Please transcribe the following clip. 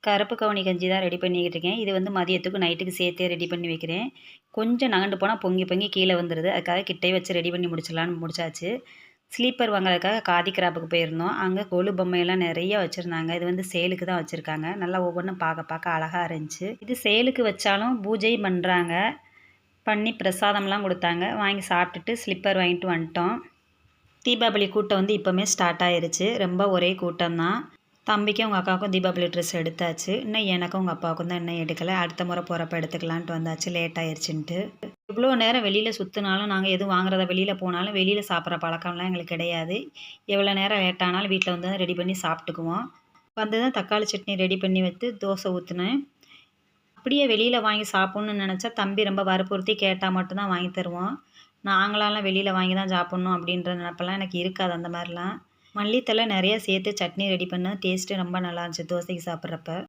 கருப்பு கவுனி கஞ்சி தான் ரெடி பண்ணிக்கிட்டு இருக்கேன். இது வந்து மதியத்துக்கும் நைட்டுக்கு சேர்த்தே ரெடி பண்ணி வைக்கிறேன். கொஞ்சம் நகண்டு போனா பொங்கி பொங்கி கீழ வந்துருது. அதுக்காக கிட்டயே வச்சு ரெடி பண்ணி முடிச்சிடலான்னு முடிச்சாச்சு. ஸ்லீப்பர் வாங்குறதுக்காக காதி கிராப்புக்கு போயிருந்தோம். அங்க கொலு பொம்மையெல்லாம் நெறைய வச்சிருந்தாங்க. இது வந்து சேலுக்கு தான் வச்சிருக்காங்க. நல்லா ஒவ்வொன்னும் பார்க்க பார்க்க அழகா இருந்துச்சு. இது சேலுக்கு வச்சாலும் பூஜையும் பண்றாங்க. பண்ணி பிரசாதம்லாம் குடுத்தாங்க. வாங்கி சாப்பிட்டுட்டு ஸ்லிப்பர் வாங்கிட்டு வந்துட்டோம். தீபாவளி கூட்டம் வந்து இப்போமே ஸ்டார்ட் ஆயிருச்சு. ரொம்ப ஒரே கூட்டம் தான். தம்பிக்கும் உங்கள் அக்காவுக்கும் தீபாவளி ட்ரெஸ் எடுத்தாச்சு. இன்னும் எனக்கும் உங்கள் அப்பாவுக்கும் தான் இன்னும் எடுக்கலை. அடுத்த முறை போகிறப்ப எடுத்துக்கலான்ட்டு வந்தாச்சு, லேட் ஆயிடுச்சுன்ட்டு. இவ்வளோ நேரம் வெளியில் சுற்றினாலும் நாங்கள் எதுவும் வாங்குறத வெளியில் போனாலும் வெளியில் சாப்பிட்ற பழக்கம்லாம் எங்களுக்கு கிடையாது. எவ்வளோ நேரம் லேட் ஆனாலும் வீட்டில் வந்து ரெடி பண்ணி சாப்பிட்டுக்குவோம். வந்து தான் தக்காளி சட்னி ரெடி பண்ணி வச்சு தோசை ஊற்றினேன். அப்படியே வெளியில் வாங்கி சாப்பிட்ணுன்னு நினச்சா தம்பி ரொம்ப வற்புறுத்தி கேட்டால் மட்டும்தான் வாங்கி தருவோம். நாங்களாலாம் வெளியில் வாங்கி தான் சாப்பிட்ணும் அப்படின்ற நினப்பெல்லாம் எனக்கு இருக்காது அந்த மாதிரிலாம். மல்லித்தழை நிறையா சேர்த்து சட்னி ரெடி பண்ணேன். டேஸ்ட்டு ரொம்ப நல்லா இருந்துச்சு தோசைக்கு சாப்பிட்றப்ப.